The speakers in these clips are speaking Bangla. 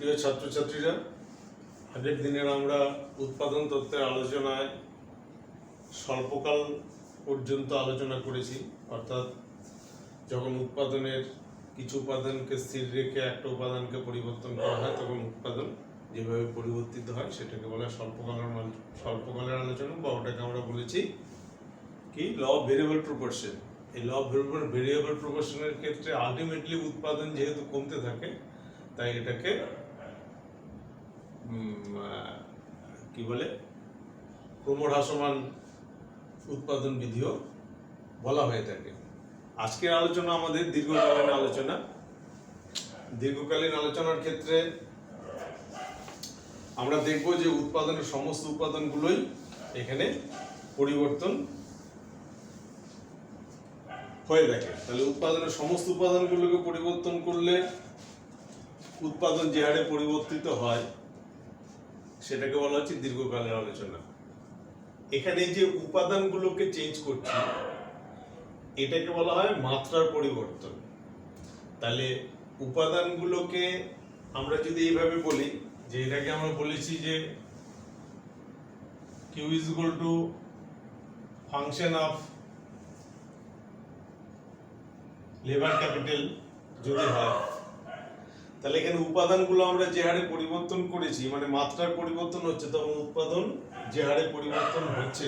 প্রিয় ছাত্রছাত্রীরা, আগের দিনের আমরা উৎপাদন তত্ত্বের আলোচনায় স্বল্পকাল পর্যন্ত আলোচনা করেছি, অর্থাৎ যখন উৎপাদনের কিছু উপাদানকে স্থির রেখে একটা উপাদানকে পরিবর্তন করা হয় তখন উৎপাদন যেভাবে পরিবর্তিত হয় সেটাকে বলা হয় স্বল্পকালের আলোচনা, বা ওটাকে আমরা বলেছি কি ল অফ ভেরিয়েবল প্রপোর্শন। এই ল অফ ভেরিয়েবল প্রপোর্শনের ক্ষেত্রে আলটিমেটলি উৎপাদন যেহেতু কমতে থাকে তাই এটাকে কি বলে ক্রমহ্রাসমান উৎপাদন বিধিও বলা হয়ে থাকে। আজকের আলোচনা আমাদের দীর্ঘকালীন আলোচনার ক্ষেত্রে আমরা দেখব যে উৎপাদনের সমস্ত উপাদানগুলোই এখানে পরিবর্তন হয়ে থাকে। তাহলে উৎপাদনের সমস্ত উপাদানগুলোকে পরিবর্তন করলে উৎপাদন যে হারে পরিবর্তিত হয় সেটাকে বলা হচ্ছে দীর্ঘকালের আলোচনা। এখানে যে উপাদানগুলোকে চেঞ্জ করছি এটাকে বলা হয় মাত্রার পরিবর্তন। তাহলে উপাদানগুলোকে আমরা যদি এইভাবে বলি যে এটাকে আমরা বলেছি যে Q is equal to function of labour capital যদি হয়, তাহলে এখানে উপাদানগুলো আমরা যে হারে পরিবর্তন করেছি মানে মাত্রার পরিবর্তন হচ্ছে, তখন উৎপাদন যে হারে পরিবর্তন হচ্ছে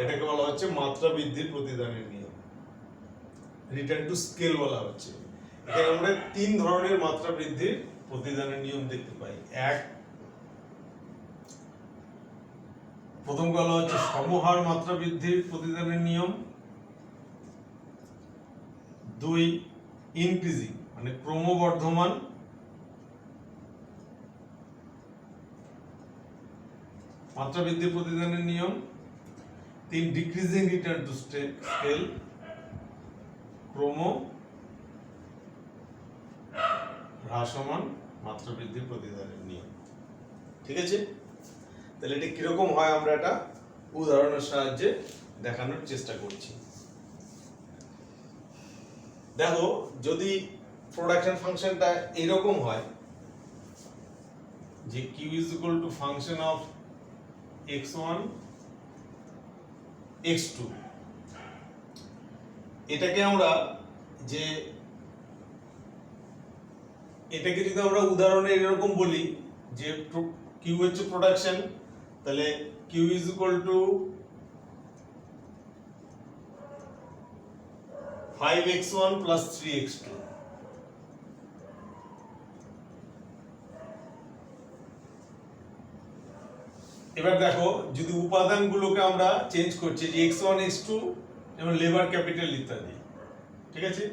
এটাকে বলা হচ্ছে মাত্রা বৃদ্ধির প্রতিদানের নিয়ম, রিটার্ন টু স্কেল বলা হচ্ছে। এখানে আমরা তিন ধরনের মাত্রা বৃদ্ধির প্রতিদানের নিয়ম দেখতে পাই। প্রথম বলা হচ্ছে সমহার মাত্রা বৃদ্ধির প্রতিদানের নিয়ম। দুই, ইনক্রিজিং মানে ক্রমবর্ধমান মাত্রা বৃদ্ধির প্রতিদানের নিয়ম। তিন, ডিক্রিজিং রিটার্ন টু স্কেল ক্রম হ্রাসমান মাত্রা বৃদ্ধির প্রতিদানের নিয়ম। ঠিক আছে, তাহলে এটা কিরকম হয় আমরা এটা উদাহরণের সাহায্যে দেখানোর চেষ্টা করছি। দেখো, যদি প্রোডাকশন ফাংশনটা এরকম হয় যে Q is equal to function of x1 x2, এটাকে আমরা যে এটাকে যদি আমরা উদাহরণে এরকম বলি যে Q হচ্ছে প্রোডাকশন, তাহলে Q is equal to 5x1 plus 3x2। এবার দেখো, যদি উপাদানগুলোকে আমরা চেঞ্জ করছি যে x1 x2 যেমন লেবার ক্যাপিটাল ইত্যাদি, ঠিক আছে,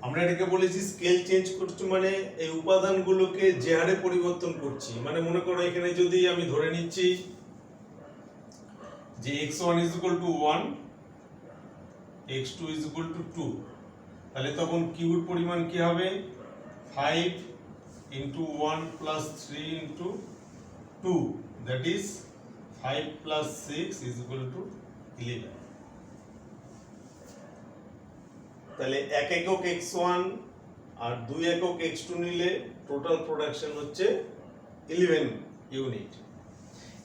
আমরা এটাকে বলেছি স্কেল চেঞ্জ করছি মানে এই উপাদানগুলোকে যে হারে পরিবর্তন করছি। মানে মনে করো এখানে যদি আমি ধরে নিচ্ছি যে x1 is equal to 1, x2 is equal to 2, তাহলে তখন Q এর পরিমাণ কি হবে 5 into 1 plus 3 into 2, that is 5 plus 6 is equal to 11। তাহলে এক একক x1 আর 2 একক x2 নিলে টোটাল প্রোডাকশন হচ্ছে 11 ইউনিট।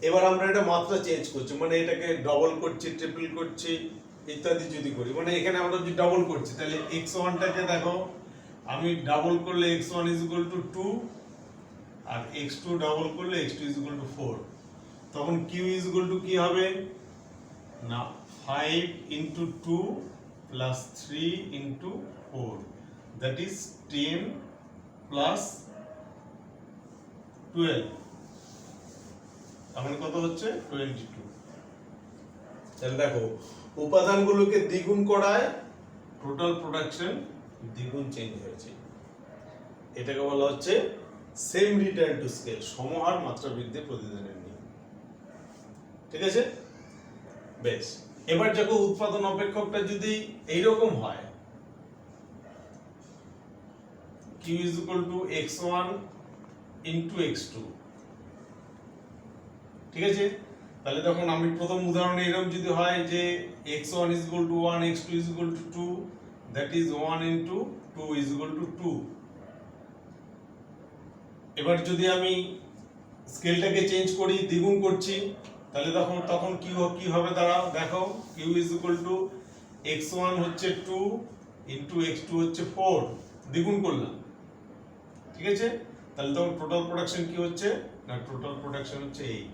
এবার আমরা এটা মাত্রা চেঞ্জ করছি মানে এটাকে ডবল করছি, ট্রিপল করছি ইত্যাদি যদি করি, মানে এখানে আমরা যদি ডবল করছি তাহলে x1টাকে দেখো আমি ডাবল করলে x1 is equal to 2 আর x2 ডাবল করলে x2 is equal to 4, তখন Q is equal to কি হবে না 5 into 2 plus 3 into 4, that is 10 plus 12, তাহলে কত হচ্ছে 22। তাহলে দেখো উপাদানগুলোকে দ্বিগুণ করায় টোটাল প্রোডাকশন দ্বিগুণ চেঞ্জ হয়েছে। এটাকে বলা হচ্ছে সেম রিটার্ন টু স্কেল, সমহার মাত্রা বৃদ্ধির প্রতিদানের নিয়ম। ঠিক আছে, বেশ। এবার যখন উৎপাদন অপেক্ষকটা যদি এইরকম হয় Q is equal to x1 into x2, ঠিক আছে, তাহলে তখন আমি প্রথম উদাহরণে এরকম যদি হয় যে x1 is equal to 1, x2 is equal to 2, that is 1 into 2 is equal to 2, এবার যদি আমি স্কেলটাকে চেঞ্জ করি, দ্বিগুণ করছি, তাহলে তখন কি হবে দাঁড়াও দেখো, Q is equal two x1 হচ্ছে 2 ইন্টু x2 হচ্ছে 4, দ্বিগুণ করলাম, ঠিক আছে? তাহলে তখন টোটাল প্রোডাকশন কি হচ্ছে না, টোটাল প্রোডাকশন হচ্ছে 8।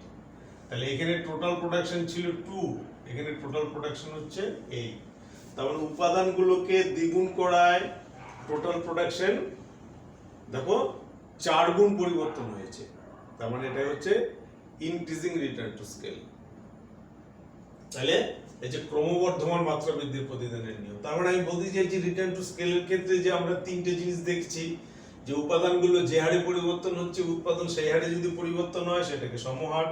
তাহলে এখানে টোটাল প্রোডাকশন ছিল 2, এখানে টোটাল প্রোডাকশন হচ্ছে 8। তার মানে উপাদানগুলোকে দ্বিগুণ করায় টোটাল প্রোডাকশন দেখো 4 গুণ পরিবর্তন হয়েছে। তার মানে এটা হচ্ছে ইনক্রিজিং রিটার্ন টু স্কেল। তাহলে এই যে ক্রমবর্ধমান মাত্রা বৃদ্ধির প্রতিদানের নিয়ম, তার মানে আমি বলতে চাইছি রিটার্ন টু স্কেলের ক্ষেত্রে যে আমরা তিনটে জিনিস দেখছি, যে উপাদানগুলো যে হারে পরিবর্তন হচ্ছে উৎপাদন সেই হারে যদি পরিবর্তন হয় সেটাকে সমহার,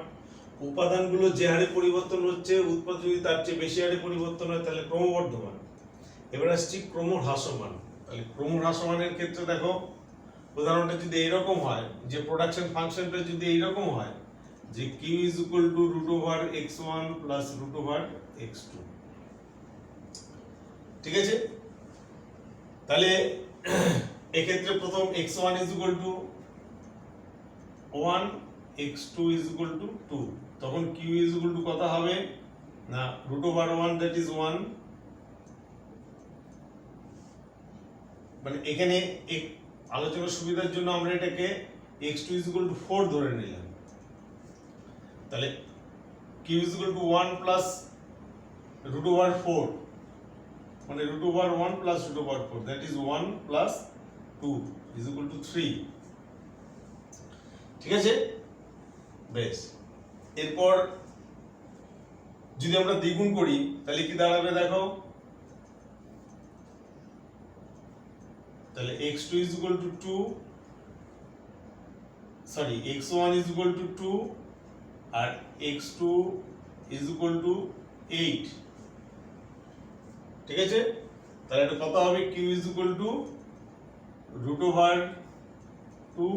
উপাদানগুলো যে হারে পরিবর্তন হচ্ছে উৎপাদন যদি তার চেয়ে বেশি হারে পরিবর্তন হয় তাহলে ক্রমবর্ধমান। এবার আসছি ক্রমহ্রাসমান। তাহলে ক্রমহ্রাসমানের ক্ষেত্রে দেখো উদাহরণটা যদি এইরকম হয়, যে প্রোডাকশন ফাংশনটা যদি এইরকম হয় যে q is equal to root over x1 plus root over x2, ঠিক আছে? তাহলে এক্ষেত্রে প্রথম x1 is equal to 1, x2 is equal to 2, তখন q ইজ ইকুয়াল টু কত হবে না রুট ওভার 1 দ্যাট ইজ 1, মানে এখানে আলোচনার সুবিধার জন্য আমরা এটাকে x2 ইজ ইকুয়াল টু 4 ধরে নিলাম। তাহলে q is equal to 1 plus root over 4, মানে root over 1 plus root over 4 that is 1 plus 2 is equal to 3, ঠিক আছে? বেশ, এরপর যদি আমরা দ্বিগুণ করি তাহলে কি দাঁড়াবে দেখো, তাহলে x2 is equal to 2, sorry x1 is equal to 2 আর x2 is equal to 8, ঠিক আছে? তাহলে এটা কত হবে, q is equal to root over 2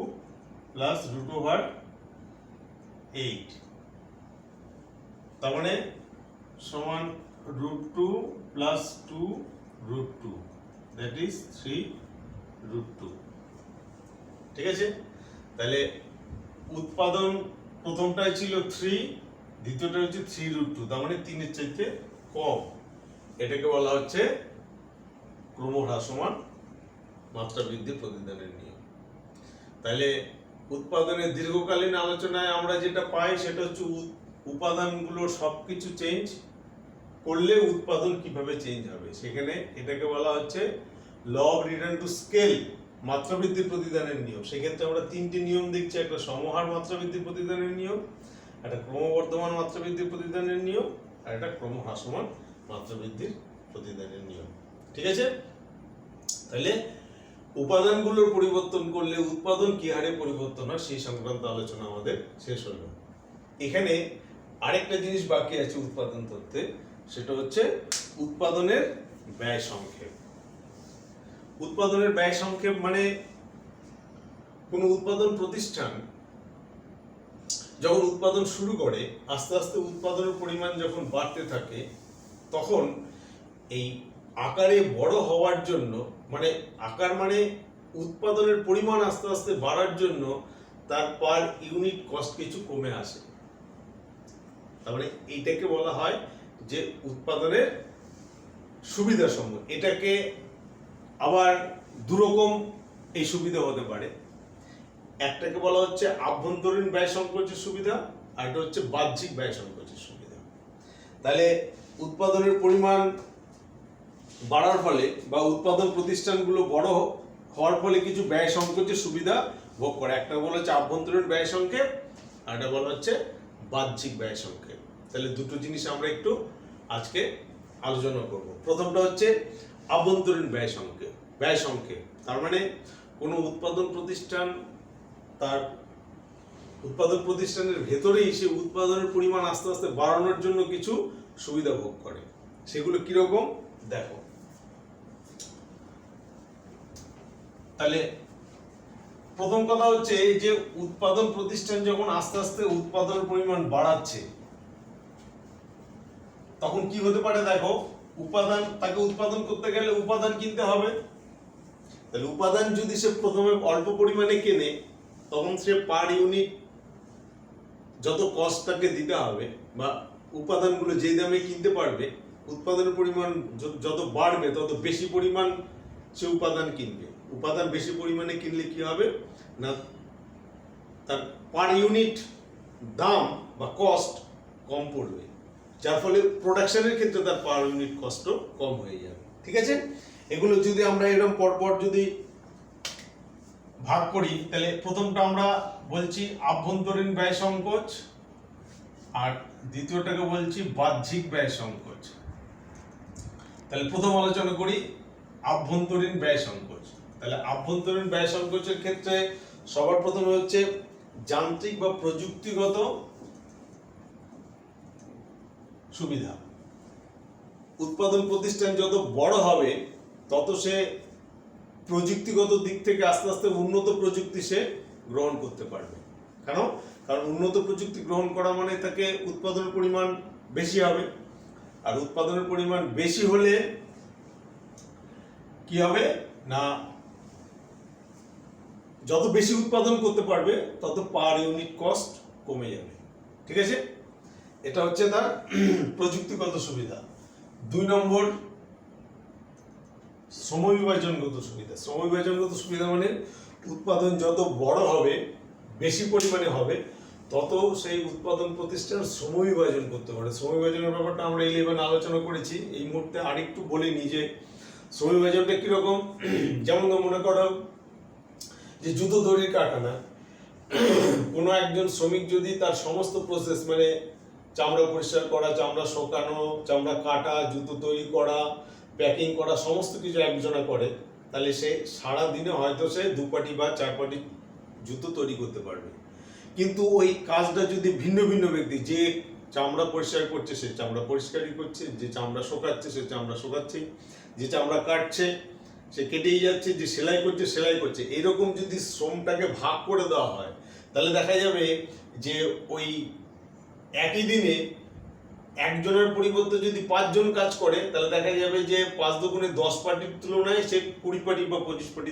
plus root over 8, তার মানে সমান root 2 plus 2 root 2 that is 3 root 2, ঠিক আছে? তাহলে উৎপাদন প্রথমটাই ছিল 3, দ্বিতীয়টা হচ্ছে 3 root 2, তার মানে 3 এর চাইতে কম। এটাকে বলা হচ্ছে ক্রমহ্রাসমান মাত্রা বৃদ্ধি প্রতিদানের নিয়ম। তাহলে উৎপাদনের দীর্ঘকালীন আলোচনায় আমরা যেটা পাই সেটা হচ্ছে উপাদানগুলো সবকিছু চেঞ্জ করলে উৎপাদন কিভাবে চেঞ্জ হবে, সেখানে এটাকে বলা হচ্ছে law of return to scale, মাত্রা বৃদ্ধি প্রতিদানের নিয়ম। সেক্ষেত্রে আমরা তিনটি নিয়ম দেখছি, একটা সমহার মাত্রা বৃদ্ধি প্রতিদানের নিয়ম, একটা ক্রমবর্ধমান মাত্রা বৃদ্ধি প্রতিদানের নিয়ম, আর একটা ক্রমহ্রাসমান মাত্রা বৃদ্ধির প্রতিদানের নিয়ম, ঠিক আছে? তাহলে উপাদানগুলোর পরিবর্তন করলে উৎপাদন কি হারে পরিবর্তন হয় সেই সংক্রান্ত আলোচনা আমাদের শেষ হলো। এখানে আরেকটা জিনিস বাকি আছে উৎপাদন তত্ত্বে, সেটা হচ্ছে উৎপাদনের ব্যয় সংক্ষেপ। উৎপাদনের ব্যয় সংক্ষেপ মানে কোন উৎপাদন প্রতিষ্ঠান যখন উৎপাদন শুরু করে আস্তে আস্তে উৎপাদনের পরিমাণ যখন বাড়তে থাকে তখন এই আকারে বড় হওয়ার জন্য, মানে আকার মানে উৎপাদনের পরিমাণ আস্তে আস্তে বাড়ার জন্য তার পার ইউনিট কস্ট কিছু কমে আসে। তার মানে এইটাকে বলা হয় যে উৎপাদনের সুবিধা সমূহ। এটাকে আবার দুরকম এই সুবিধা হতে পারে, একটাকে বলা হচ্ছে আভ্যন্তরীণ ব্যয় সংকোচের সুবিধা, আর একটা হচ্ছে বাহ্যিক ব্যয় সংকোচের সুবিধা। তাহলে উৎপাদনের পরিমাণ বাড়ার ফলে বা উৎপাদন প্রতিষ্ঠানগুলো বড় হওয়ার ফলে কিছু ব্যয় সংকোচের সুবিধা ভোগ করে, একটা বলা হচ্ছে আভ্যন্তরীণ ব্যয় সংক্ষেপ আর একটা বলা হচ্ছে বাহ্যিক ব্যয় সংক্ষেপ। তাহলে দুটো জিনিস আমরা একটু আজকে আলোচনা করব। প্রথমটা হচ্ছে আভ্যন্তরীণ ব্যয় সংক্ষেপ, তার মানে কোনো উৎপাদন প্রতিষ্ঠান তার উৎপাদন প্রতিষ্ঠানের ভেতরেই সে উৎপাদনের পরিমাণ আস্তে আস্তে বাড়ানোর জন্য কিছু সুবিধা ভোগ করে। সেগুলো কিরকম দেখো। তাহলে প্রথম কথা হচ্ছে যে উৎপাদন প্রতিষ্ঠান যখন আস্তে আস্তে উৎপাদনের পরিমাণ বাড়াচ্ছে তখন কি হতে পারে দেখো, তাকে উৎপাদন করতে গেলে উপাদান কিনতে হবে। তাহলে উপাদান যদি সে প্রথমে অল্প পরিমাণে কেনে তখন সে পার ইউনিট যত কস্ট তাকে দিতে হবে বা উপাদানগুলো যেই দামে কিনতে পারবে, উৎপাদনের পরিমাণ যত বাড়বে তত বেশি পরিমাণ সে উপাদান কিনবে। উপাদান বেশি পরিমাণে কিনলে কি হবে না, তার পার ইউনিট দাম বা কস্ট কম পড়বে, যার ফলে প্রোডাকশনের ক্ষেত্রে তার পার ইউনিট কস্টও কম হয়ে যাবে। ঠিক আছে, এগুলো যদি আমরা এরকম পরপর যদি ভাগ করি, তাহলে প্রথমটা আমরা বলছি আভ্যন্তরীণ ব্যয় সংকোচ, আর দ্বিতীয়টাকে বলছি বাহ্যিক ব্যয় সংকোচ। তাহলে প্রথম আলোচনা করি আভ্যন্তরীণ ব্যয় সংকোচ। তাহলে আভ্যন্তরীণ ব্যয় সংকোচের ক্ষেত্রে সবার প্রথমে হচ্ছে যান্ত্রিক বা প্রযুক্তিগত সুবিধা। উৎপাদন প্রতিষ্ঠান যত বড় হবে তত সে প্রযুক্তিগত দিক থেকে আস্তে আস্তে উন্নত প্রযুক্তি সে গ্রহণ করতে পারবে। কারণ উন্নত প্রযুক্তি গ্রহণ করা মানে তাকে উৎপাদনের পরিমাণ বেশি হবে, আর উৎপাদনের পরিমাণ বেশি হলে কি হবে না, যত বেশি উৎপাদন করতে পারবে তত পার ইউনিট কস্ট কমে যাবে। ঠিক আছে, এটা হচ্ছে তার প্রযুক্তিগত সুবিধা। 2 নম্বর শ্রমবিভাজনগত সুবিধা। শ্রমবিভাজনগত সুবিধা মানে উৎপাদন যত বড় হবে, বেশি পরিমাণে হবে, তত সেই উৎপাদন প্রতিষ্ঠান শ্রমবিভাজন করতে পারে। শ্রমবিভাজনের ব্যাপারটা আমরা 11 আলোচনা করেছি। এই মুহূর্তে আরেকটু বলে নিই যে শ্রমবিভাজনটা কিরকম। যেমন মনে করো যে জুতো তৈরির কারখানা, কোনো একজন শ্রমিক যদি তার সমস্ত প্রসেস মানে চামড়া পরিষ্কার করা, চামড়া শোকানো, চামড়া কাটা, জুতো তৈরি করা, প্যাকিং করা, সমস্ত কিছু একজনা করে, তাহলে সে সারা দিনে হয়তো সে 2 পাটি বা 4 পাটি জুতো তৈরি করতে পারবে। কিন্তু ওই কাজটা যদি ভিন্ন ভিন্ন ব্যক্তি, যে চামড়া পরিষ্কার করছে সে চামড়া পরিষ্কারই করছে, যে চামড়া শোকাচ্ছে সে চামড়া শোকাচ্ছে, যে চামড়া কাটছে সে কেটেই যাচ্ছে, যে সেলাই করছে সেলাই করছে, এরকম যদি শ্রমটাকে ভাগ করে দেওয়া হয়, তাহলে দেখা যাবে যে ওই একই দিনে একজনের পরিবর্তে যদি 5 জন কাজ করে, তাহলে দেখা যাবে যে 5 দুগুণে 10 পাটির তুলনায় সে 20 পাটি বা 25 পাটি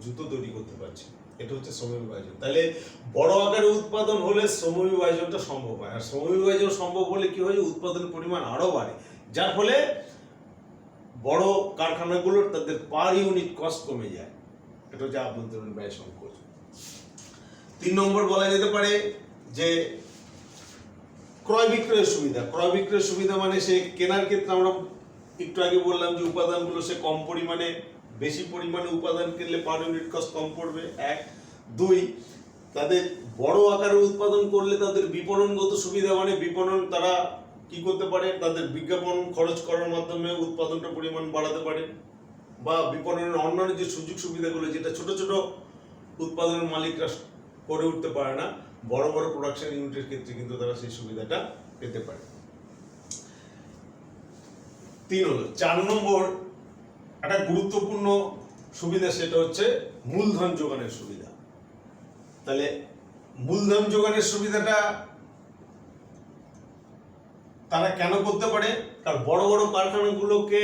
জুতো তৈরি করতে পারছে। এটা হচ্ছে শ্রমবিভাজন। তাহলে বড় আকারে উৎপাদন হলে শ্রমবিভাজনটা সম্ভব হয়, আর শ্রমবিভাজন সম্ভব হলে কি হয়, উৎপাদনের পরিমাণ আরো বাড়ে, যার ফলে বড় কারখানাগুলোর তাদের পার ইউনিট কস্ট কমে যায়। এটা হচ্ছে আভ্যন্তরীণ ব্যয় সংকোচ। 3 নম্বর বলা যেতে পারে যে ক্রয় বিক্রয়ের সুবিধা। ক্রয় বিক্রয়ের সুবিধা মানে সে কেনার ক্ষেত্রে আমরা একটু আগে বললাম যে উপাদানগুলো সে কম পরিমাণে, বেশি পরিমাণে উপাদান কিনলে পার ইউনিট কস্ট কম পড়বে, 1। 2, তাদের বড় আকারে উৎপাদন করলে তাদের বিপণনগত সুবিধা, মানে বিপণন তারা কি করতে পারে, তাদের বিজ্ঞাপন খরচ করার মাধ্যমে উৎপাদনটা পরিমাণ বাড়াতে পারে, বা বিপণনের অন্যান্য যে সুযোগ সুবিধাগুলো যেটা ছোট ছোট উৎপাদনের মালিকরা করে উঠতে পারে না, বড় বড় প্রোডাকশন ইউনিটের ক্ষেত্রে কিন্তু তারা সেই সুবিধাটা পেতে পারে। 3 হলো 4 নম্বর একটা গুরুত্বপূর্ণ সুবিধা, সেটা হচ্ছে মূলধন যোগানের সুবিধা। তাহলে মূলধন যোগানের সুবিধাটা তারা কেন করতে পারে, কারণ বড় বড় কারখানাগুলোকে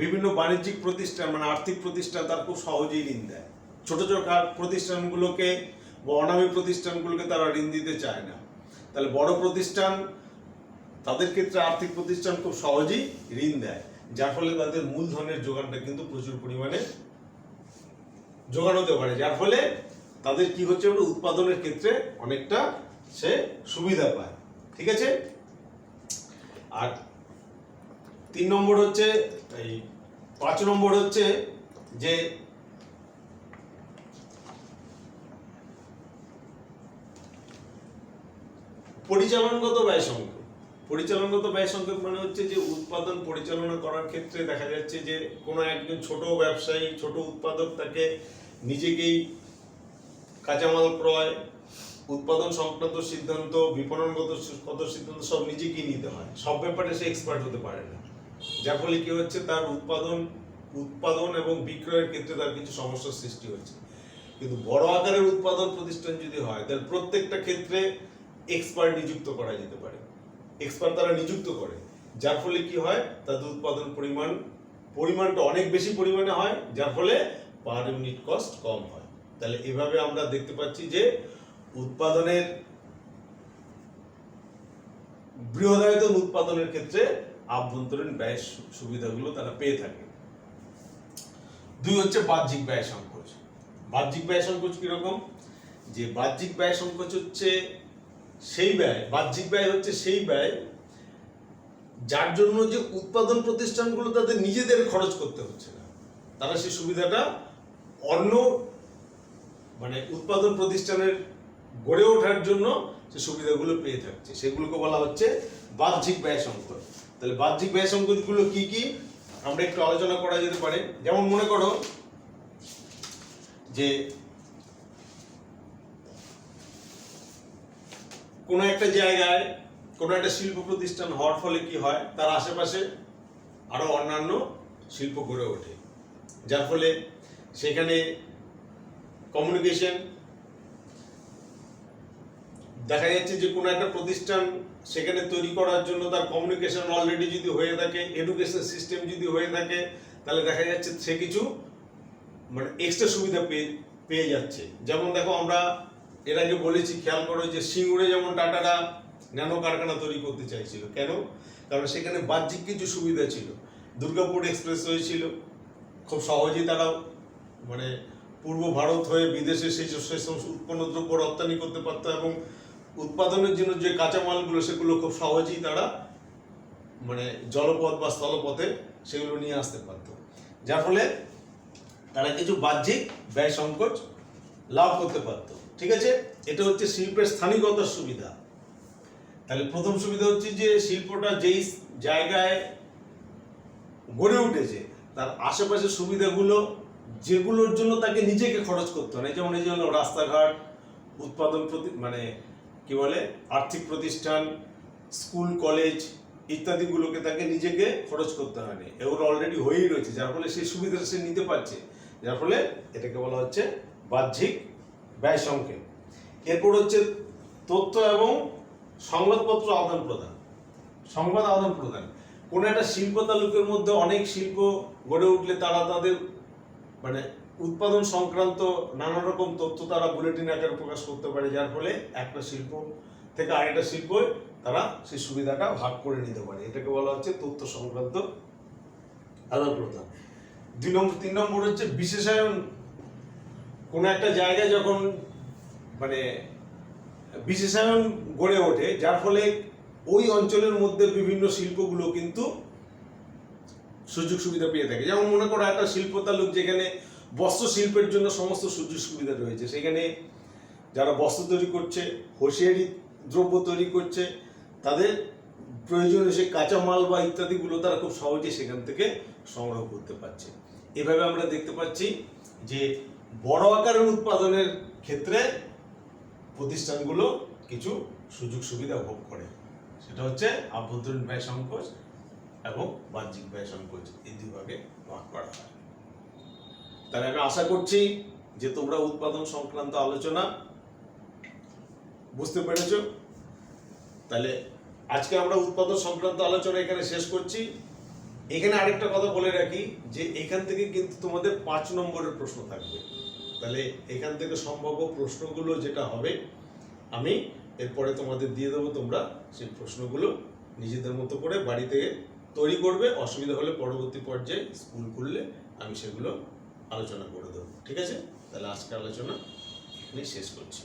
বিভিন্ন বাণিজ্যিক প্রতিষ্ঠান মানে আর্থিক প্রতিষ্ঠান তার খুব সহজেই ঋণ দেয়। ছোট ছোট প্রতিষ্ঠানগুলোকে বা অনামী প্রতিষ্ঠানগুলোকে তারা ঋণ দিতে চায় না। তাহলে বড় প্রতিষ্ঠান তাদের ক্ষেত্রে আর্থিক প্রতিষ্ঠান খুব সহজেই ঋণ দেয়, যার ফলে তাদের মূলধনের যোগানটা কিন্তু প্রচুর পরিমাণে যোগান হতে পারে, যার ফলে তাদের কি হচ্ছে, উৎপাদনের ক্ষেত্রে অনেকটা সে সুবিধা পায়। ঠিক আছে, আর 3 নম্বর হচ্ছে, এই 5 নম্বর হচ্ছে যে পরিচালনগত ব্যয় সংকট। পরিচালনগত ব্যয় সংকট মানে হচ্ছে যে উৎপাদন পরিচালনা করার ক্ষেত্রে দেখা যাচ্ছে যে কোনো একজন ছোট ব্যবসায়ী, ছোট উৎপাদক, তাকে নিজেকেই কাঁচামাল ক্রয়, উৎপাদন সংক্রান্ত সিদ্ধান্ত, বিপণনগত কত সিদ্ধান্ত সব নিজেকেই নিতে হয়। সব ব্যাপারে সে এক্সপার্ট হতে পারে না, যার ফলে কি হচ্ছে, তার উৎপাদন এবং বিক্রয়ের ক্ষেত্রে তার কিছু সমস্যার সৃষ্টি হচ্ছে। কিন্তু বড় আকারের উৎপাদন প্রতিষ্ঠান যদি হয়, তাহলে প্রত্যেকটা ক্ষেত্রে এক্সপার্ট নিযুক্ত করা যেতে পারে, এক্সপার্ট তারা নিযুক্ত করে, যার ফলে কি হয়, তাদের উৎপাদন পরিমাণটা অনেক বেশি পরিমাণে হয়, যার ফলে পার ইউনিট কস্ট কম হয়। তাহলে এভাবে আমরা দেখতে পাচ্ছি যে উৎপাদনের বৃহদায়তন উৎপাদনের ক্ষেত্রে আভ্যন্তরীণ ব্যয় সুবিধাগুলো তারা পেয়ে থাকে। 2 হচ্ছে বাহ্যিক ব্যয় সংকোচ। বাহ্যিক ব্যয় সংকোচ কিরকম, যে বাহ্যিক ব্যয় সংকোচ হচ্ছে সেই ব্যয়, বাহ্যিক ব্যয় হচ্ছে সেই ব্যয় যার জন্য যে উৎপাদন প্রতিষ্ঠানগুলো তাদের নিজেদের খরচ করতে হচ্ছে না, তারা সেই সুবিধাটা অন্য মানে উৎপাদন প্রতিষ্ঠানের গড়ে ওঠার জন্য সে সুবিধাগুলো পেয়ে থাকছে, সেগুলোকে বলা হচ্ছে বাহ্যিক ব্যয় সংকোচ। তাহলে বাহ্যিক ব্যয় সংকোচগুলো কি কি আমরা একটু আলোচনা করা যেতে পারে। যেমন মনে করো যে কোনো একটা জায়গায় কোনো একটা শিল্প প্রতিষ্ঠান হওয়ার ফলে কি হয়, তার আশেপাশে আরো অন্যান্য শিল্প গড়ে ওঠে, যার ফলে সেখানে কমিউনিকেশন, দেখা যাচ্ছে যে কোনো একটা প্রতিষ্ঠান সেখানে তৈরি করার জন্য তার কমিউনিকেশন অলরেডি যদি হয়ে থাকে, এডুকেশন সিস্টেম যদি হয়ে থাকে, তাহলে দেখা যাচ্ছে সে কিছু মানে এক্সট্রা সুবিধা পেয়ে যাচ্ছে। যেমন দেখো আমরা এর আগে বলেছি, খেয়াল করো যে সিঙ্গুরে যেমন টাটারা ন্যানো কারখানা তৈরি করতে চাইছিল, কেন? কারণ সেখানে বাহ্যিক কিছু সুবিধা ছিল। দুর্গাপুর এক্সপ্রেসওয়ে ছিল, খুব সহজেই তারা মানে পূর্ব ভারত হয়ে বিদেশে সেই সমস্ত উৎপন্ন দ্রব্য রপ্তানি করতে পারতো এবং উৎপাদনের জন্য যে কাঁচামালগুলো সেগুলো খুব সহজেই তারা মানে জলপথ বা স্থলপথে সেগুলো নিয়ে আসতে পারতো, যার ফলে তারা কিছু বাহ্যিক ব্যয় সংকোচ লাভ করতে পারতো। ঠিক আছে, এটা হচ্ছে শিল্পের স্থানিকতার সুবিধা। তাহলে প্রথম সুবিধা হচ্ছে যে শিল্পটা যেই জায়গায় গড়ে উঠেছে তার আশেপাশের সুবিধাগুলো যেগুলোর জন্য তাকে নিজেকে খরচ করতে হয়, যেমন এই জন্য রাস্তাঘাট, উৎপাদন মানে কি বলে আর্থিক প্রতিষ্ঠান, স্কুল কলেজ ইত্যাদিগুলোকে তাকে নিজেকে খরচ করতে হয়নি, এগুলো অলরেডি হয়েই রয়েছে, যার ফলে সেই সুবিধাটা সে নিতে পারছে, যার ফলে এটাকে বলা হচ্ছে বাহ্যিক ব্যয় সংকোচ। এরপর হচ্ছে তথ্য এবং সংবাদপত্র আদান প্রদান, সংবাদ আদান প্রদান। কোনো একটা শিল্প তালুকের মধ্যে অনেক শিল্প গড়ে উঠলে তারা তাদের মানে উৎপাদন সংক্রান্ত নানা রকম তথ্য তারা বুলেটিন আকারে প্রকাশ করতে পারে, যার ফলে একটা শিল্প থেকে আরেকটা শিল্প তারা সেই সুবিধাটা ভাগ করে নিতে পারে, এটাকে বলা হচ্ছে তথ্য সংক্রান্ত আদান প্রদান। 3 নম্বর হচ্ছে বিশেষায়ন। কোনো একটা জায়গায় যখন মানে বিশেষায়ন গড়ে ওঠে, যার ফলে ওই অঞ্চলের মধ্যে বিভিন্ন শিল্পগুলো কিন্তু সুযোগ সুবিধা পেয়ে থাকে। যেমন মনে করো একটা শিল্প তালুক যেখানে বস্ত্র শিল্পের জন্য সমস্ত সুযোগ সুবিধা রয়েছে, সেখানে যারা বস্ত্র তৈরি করছে, হোসিয়ারি দ্রব্য তৈরি করছে, তাদের প্রয়োজনীয় সে কাঁচামাল বা ইত্যাদিগুলো তারা খুব সহজে সেখান থেকে সংগ্রহ করতে পারছে। এভাবে আমরা দেখতে পাচ্ছি যে বড় আকারের উৎপাদনের ক্ষেত্রে প্রতিষ্ঠানগুলো কিছু সুযোগ সুবিধা ভোগ করে, সেটা হচ্ছে আভ্যন্তরীণ ব্যয় সংকোচ এবং বাহ্যিক ব্যয় সংকোচ, এই 2 ভাগে ভাগ করা হয়। তাহলে আমি আশা করছি যে তোমরা উৎপাদন সংক্রান্ত আলোচনা বুঝতে পেরেছো। তাহলে আজকে আমরা উৎপাদন সংক্রান্ত আলোচনা এখানে শেষ করছি। এখানে আরেকটা কথা বলে রাখি যে এখান থেকে কিন্তু তোমাদের 5 নম্বরের প্রশ্ন থাকবে। তাহলে এখান থেকে সম্ভাব্য প্রশ্নগুলো যেটা হবে আমি এরপরে তোমাদের দিয়ে দেবো, তোমরা সেই প্রশ্নগুলো নিজেদের মতো করে বাড়িতে তৈরি করবে, অসুবিধা হলে পরবর্তী পর্যায়ে স্কুল খুললে আমি সেগুলো আলোচনা করে দেবো। ঠিক আছে, তাহলে আজকের আলোচনা এখানেই শেষ করছি।